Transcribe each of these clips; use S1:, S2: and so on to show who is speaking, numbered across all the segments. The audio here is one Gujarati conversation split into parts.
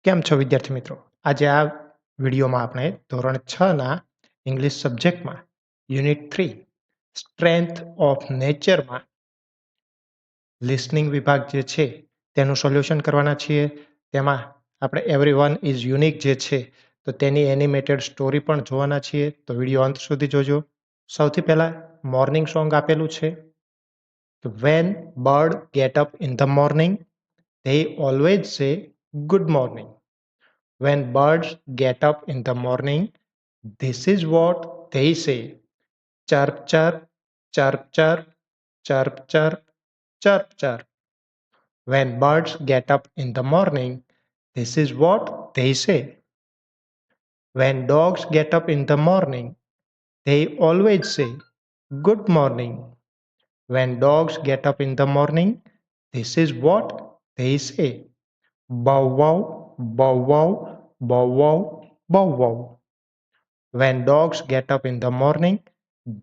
S1: કેમ છો વિદ્યાર્થી મિત્રો? આજે આ વિડીયોમાં આપણે ધોરણ 6 ના ઇંગ્લિશ સબ્જેક્ટમાં યુનિટ 3 સ્ટ્રેન્થ ઓફ નેચરમાં લિસનિંગ વિભાગ જે છે તેનું સોલ્યુશન કરવાના છીએ. તેમાં આપણે એવરીવન ઇઝ યુનિક જે છે તો તેની એનિમેટેડ સ્ટોરી પણ જોવાના છીએ, તો વિડીયો અંત સુધી જોજો. સૌથી પહેલા મોર્નિંગ સોંગ આપેલું છે. When bird get up in the morning they always say good morning. When birds get up in the morning, this is what they say. Chirp, chirp, chirp, chirp, chirp, chirp, chirp, chirp. When birds get up in the morning, this is what they say. When dogs get up in the morning, they always say good morning. When dogs get up in the morning, this is what they say. Bow wow, bow wow, bow wow, bow wow. When dogs get up in the morning,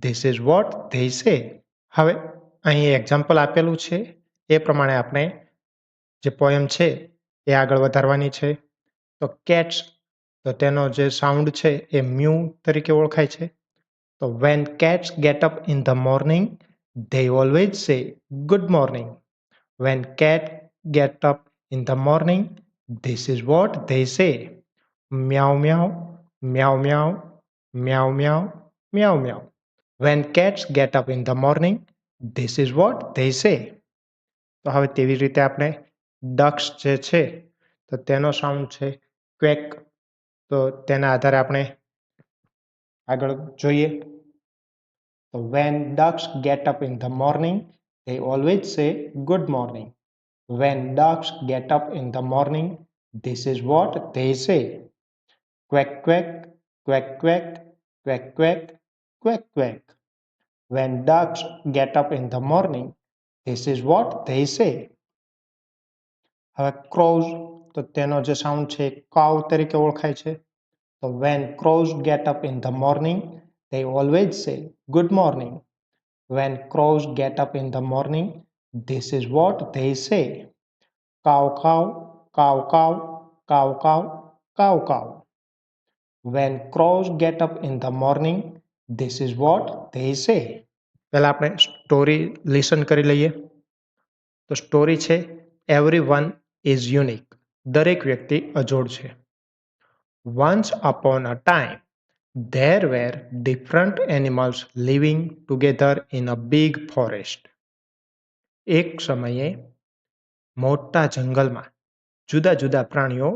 S1: this is what they say. હવે અહીં એક્ઝામ્પલ આપેલું છે એ પ્રમાણે આપણે જે પોયમ છે એ આગળ વધારવાની છે. તો કેટ્સ, તો તેનો જે સાઉન્ડ છે એ મ્યુ તરીકે ઓળખાય છે. તો when cats get up in the morning they always say good morning. When cat get up in the morning, this is what they say. Meow meow, meow meow, meow meow, meow meow. When cats get up in the morning, this is what they say. તો હવે તેવી રીતે આપણે ડક્સ જે છે તો તેનો સાઉન્ડ છે ક્વેક. તો તેના આધારે આપણે આગળ જોઈએ. તો when ducks get up in the morning, they always say good morning. When ducks get up in the morning, this is what they say. Quack, quack, quack, quack, quack, quack, quack, quack. When ducks get up in the morning, this is what they say. હવે crows, તો તેનો જે સાઉન્ડ છે કાઉ તરીકે ઓળખાય છે. તો when crows get up in the morning, they always say good morning. When crows get up in the morning, this is what they say. Cow, cow, cow, cow, cow, cow, cow, cow. When crows get up in the morning, this is what they say. પહેલા આપણે સ્ટોરી લિસન કરી લઈએ. તો સ્ટોરી છે એવરીવન ઇઝ યુનિક, દરેક વ્યક્તિ અજોડ છે. Once upon a time, there were different animals living together in a big forest. એક સમયે મોટા જંગલમાં જુદા જુદા પ્રાણીઓ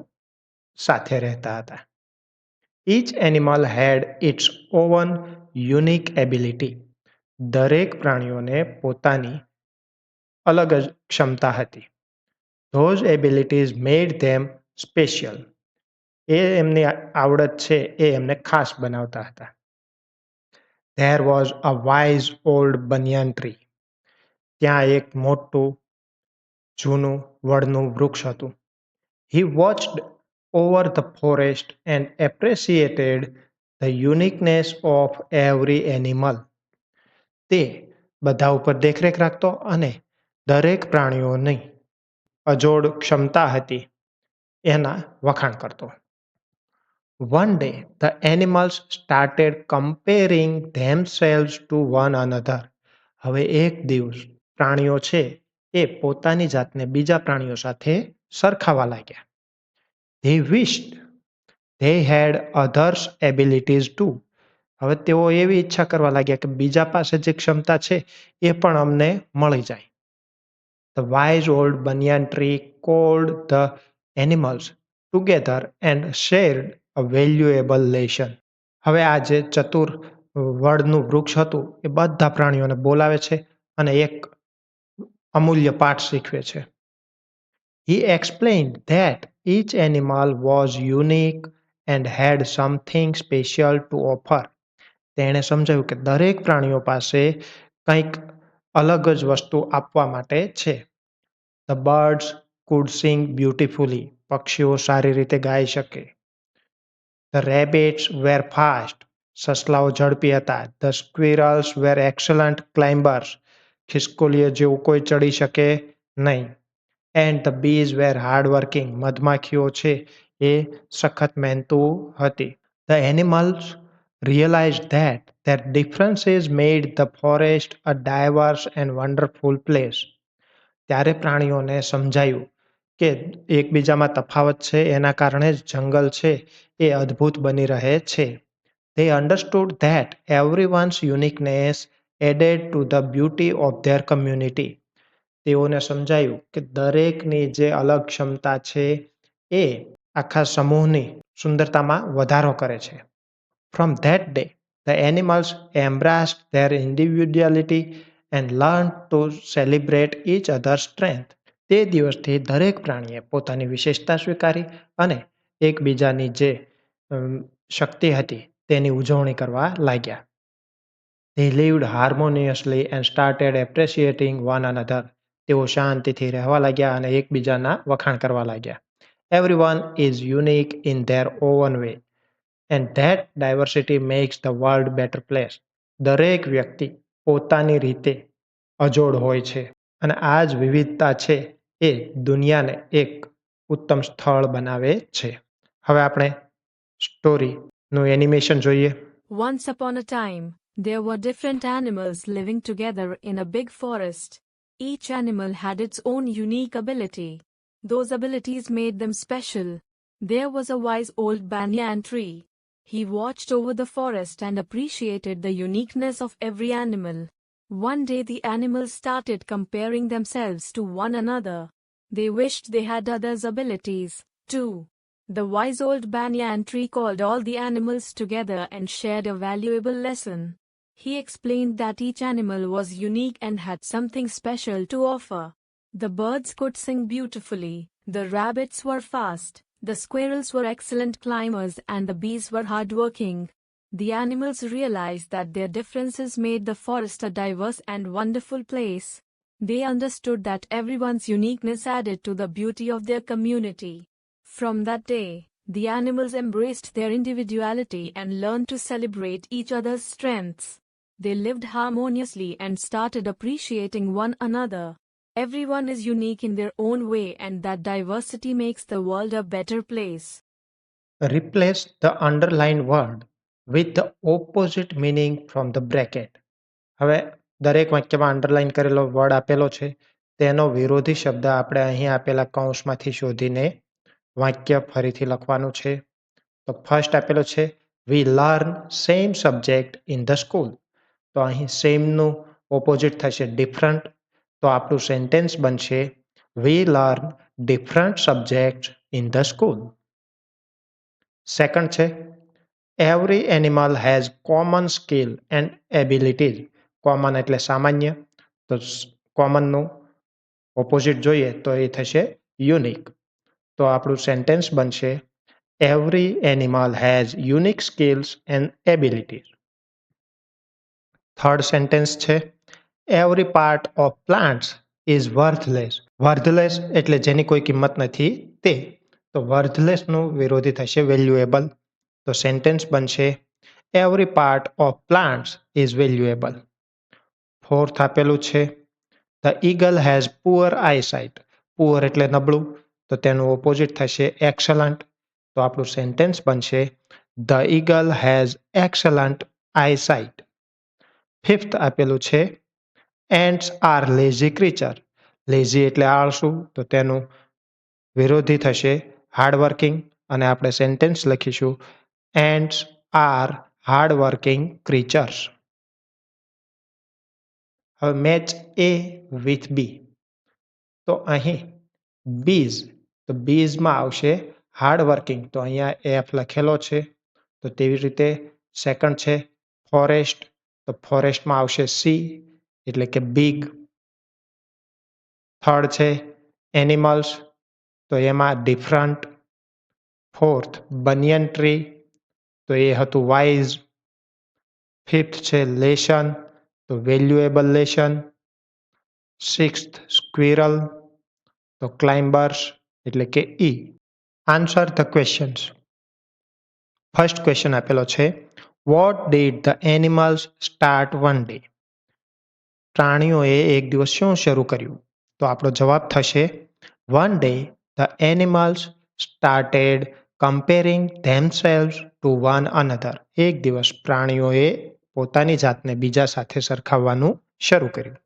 S1: સાથે રહેતા હતા. Each animal had its own unique ability. દરેક પ્રાણીઓને પોતાની અલગ જ ક્ષમતા હતી. Those abilities made them special. એ એમની આવડત છે એ એમને ખાસ બનાવતા હતા. There was a wise old banyan tree. ત્યાં એક મોટું જૂનું વડનું વૃક્ષ હતું. He watched over the forest and appreciated the uniqueness of every animal. તે બધા ઉપર દેખરેખ રાખતો અને દરેક પ્રાણીઓની અજોડ ક્ષમતા હતી એના વખાણ કરતો. One day, the animals started comparing themselves to one another. હવે એક દિવસ પ્રાણીઓ છે એ પોતાની જાતને બીજા પ્રાણીઓ સાથે સરખાવા લાગ્યા. They wished they had others' abilities too. હવે તેઓ એવી ઈચ્છા કરવા લાગ્યા કે બીજા પાસે જે ક્ષમતા છે એ પણ અમને મળી જાય. The wise old banyan tree called the animals together and shared a valuable lesson. હવે આ જે ચતુર વડનું વૃક્ષ હતું એ બધા પ્રાણીઓને બોલાવે છે અને એક અમૂલ્ય પાઠ શીખવે છે. He explained that each animal was unique and had something special to offer. તેણે સમજાવ્યું કે દરેક પ્રાણીઓ પાસે કંઈક અલગ જ વસ્તુ આપવા માટે છે. The birds could sing beautifully. પક્ષીઓ સારી રીતે ગાઈ શકે. The rabbits were fast. સસલાઓ ઝડપી હતા. The squirrels were excellent climbers. ખિસકોલીઓ જેવું કોઈ ચડી શકે નહીં. And the bees were hardworking. મધમાખીઓ છે એ સખત મહેનતું હતી. The animals realized that their differences made the forest a diverse and wonderful place. ત્યારે પ્રાણીઓને સમજાયું કે એકબીજામાં તફાવત છે એના કારણે જ જંગલ છે એ અદ્ભુત બની રહે છે. They understood that everyone's uniqueness added to the beauty of their community. તેઓને સમજાયું કે દરેકની જે અલગ ક્ષમતા છે એ આખા સમૂહની સુંદરતામાં વધારો કરે છે. From that day, the animals embraced their individuality and learned to celebrate each other's strength. તે દિવસથી દરેક પ્રાણીએ પોતાની વિશેષતા સ્વીકારી અને એકબીજાની જે શક્તિ હતી તેની ઉજવણી કરવા લાગ્યા. They lived harmoniously and started appreciating one another. તેઓ શાંતિથી રહેવા લાગ્યા અને એકબીજાના વખાણ કરવા લાગ્યા. Everyone is unique in their own way. And that diversity makes the world better place. દરેક વ્યક્તિ પોતાની રીતે અજોડ હોય છે અને આ જ વિવિધતા છે એ દુનિયાને એક ઉત્તમ સ્થળ બનાવે છે. હવે આપણે સ્ટોરીનું એનિમેશન જોઈએ.
S2: Once upon a time, there were different animals living together in a big forest. Each animal had its own unique ability. Those abilities made them special. There was a wise old banyan tree. He watched over the forest and appreciated the uniqueness of every animal. One day the animals started comparing themselves to one another. They wished they had others' abilities, too. The wise old banyan tree called all the animals together and shared a valuable lesson. He explained that each animal was unique and had something special to offer. The birds could sing beautifully, the rabbits were fast, the squirrels were excellent climbers, and the bees were hardworking. The animals realized that their differences made the forest a diverse and wonderful place. They understood that everyone's uniqueness added to the beauty of their community. From that day, the animals embraced their individuality and learned to celebrate each other's strengths. They lived harmoniously and started appreciating one another. Everyone is unique in their own way, and that diversity makes the world a better place.
S1: Replace the underlined word with the opposite meaning from the bracket. હવે દરેક વાક્યમાં અંડરલાઇન કરેલો વર્ડ આપેલો છે તેનો વિરોધી શબ્દ આપણે અહીં આપેલા કૌંસમાંથી શોધીને વાક્ય ફરીથી લખવાનું છે. તો ફર્સ્ટ આપેલો છે we learn same subject in the school. તો અહીં સેમનું ઓપોઝિટ થશે ડિફરન્ટ. તો આપણું સેન્ટેન્સ બનશે we learn different subject in the school. Second છે every animal has common skill and abilities. Common એટલે સામાન્ય, તો કોમનનું ઓપોઝિટ જોઈએ તો એ થશે યુનિક. તો આપણું સેન્ટેન્સ બનશે every animal has unique skills and abilities. Third sentence છે every part of plants is worthless. Worthless એટલે જેની કોઈ કિંમત નથી તે. તો વર્થલેસનું વિરોધી થશે વેલ્યુએબલ. તો સેન્ટેન્સ બનશે every part of plants is valuable. Fourth આપેલું છે the eagle has poor eyesight. Poor એટલે નબળું, તો તેનું ઓપોઝિટ થશે એક્સલન્ટ. તો આપણું સેન્ટેન્સ બનશે the eagle has excellent eyesight. Fifth આપેલું છે ants are lazy creature. Lazy એટલે આળસુ, તો તેનું વિરોધી થશે હાર્ડવર્કિંગ. અને આપણે સેન્ટેન્સ લખીશું એન્ટ્સ આર હાર્ડવર્કિંગ ક્રીચર્સ. હવે મેચ એ વિથ બી. તો અહીં બીઝ, તો બીઝમાં આવશે હાર્ડવર્કિંગ. તો અહીંયા એફ લખેલો છે. તો તેવી રીતે સેકન્ડ છે ફોરેસ્ટ. તો ફોરેસ્ટમાં આવશે સી એટલે કે બિગ. થર્ડ છે એનિમલ્સ, તો એમાં ડિફરન્ટ. ફોર્થ બનિયન ટ્રી, તો એ હતું વાઇઝ. ફિફ્થ છે લેશન, તો વેલ્યુએબલ લેશન. સિક્સ્થ સ્ક્વિરલ, તો ક્લાઇમ્બર્સ એટલે કે ઈ. Answer the questions. First question આપેલો છે what did the animals start one day. પ્રાણીઓએ એક દિવસ શું શરૂ કર્યું? તો આપણો જવાબ થશે one day the animals started comparing themselves to one another. એક દિવસ પ્રાણીઓએ પોતાની જાતને બીજા સાથે સરખાવવાનું શરૂ કર્યું.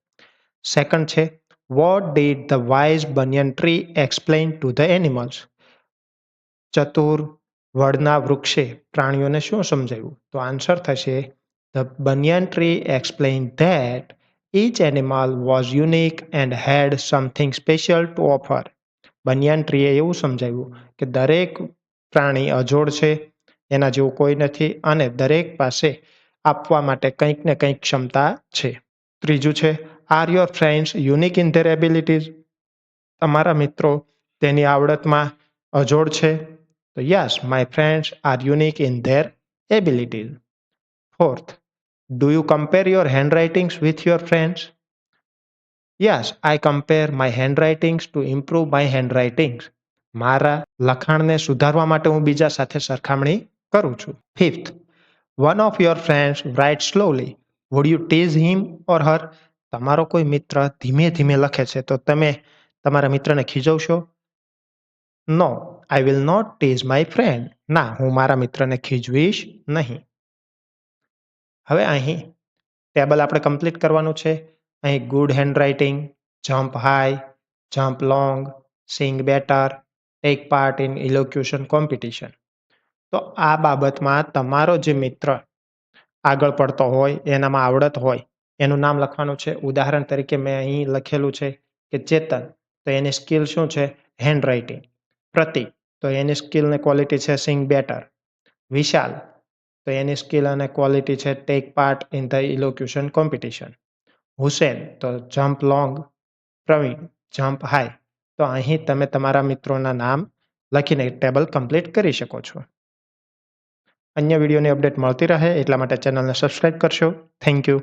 S1: સેકન્ડ છે what did the wise banyan tree explain to the animals. ચતુર વડના વૃક્ષે પ્રાણીઓને શું સમજાવ્યું? તો આન્સર થશે the banyan tree explain that each animal was unique and had something special to offer. Banyan ટ્રીએ એવું સમજાવ્યું કે દરેક પ્રાણી અજોડ છે, એના જેવું કોઈ નથી અને દરેક પાસે આપવા માટે કંઈક ને કંઈક ક્ષમતા છે. ત્રીજું છે are your friends unique in their abilities. તમારા મિત્રો તેની આવડતમાં અજોડ છે? તો yes, my friends are unique in their abilities. Fourth, do you compare your handwritings with your friends? Yes, I compare my handwritings to improve my handwritings. મારા લખાણને સુધારવા માટે હું બીજા સાથે સરખામણી કરું છું. Fifth, one of your friends write slowly. Would you tease him or her? તમારો કોઈ મિત્ર ધીમે ધીમે લખે છે તો તમે તમારા મિત્રને ખીજવશો? No, I will not tease my friend. ના, હું મારા મિત્રને ખીજવીશ નહીં. હવે અહીં ટેબલ આપણે કમ્પ્લીટ કરવાનું છે. અહીં good handwriting, jump high, jump long, sing better, take part in elocution competition. તો આ બાબતમાં તમારો જે મિત્ર આગળ પડતો હોય, એનામાં આવડત હોય, એનું નામ લખવાનું છે. ઉદાહરણ તરીકે મેં અહીં લખેલું છે કે ચેતન, તો એની સ્કિલ શું છે? Hand writing. પ્રતિક, તો એની સ્કિલ ને ક્વોલિટી છે સિંગ બેટર. વિશાલ, તો એની સ્કિલ અને ક્વોલિટી છે take part in the elocution competition. Hussain, તો jump long. Pravin, jump high. તો અહીં તમે તમારા મિત્રોના નામ લખીને ટેબલ કમ્પ્લીટ કરી શકો છો. અન્ય વિડીયોની અપડેટ મળતી રહે એટલા માટે ચેનલને સબસ્ક્રાઇબ કરશો. Thank you.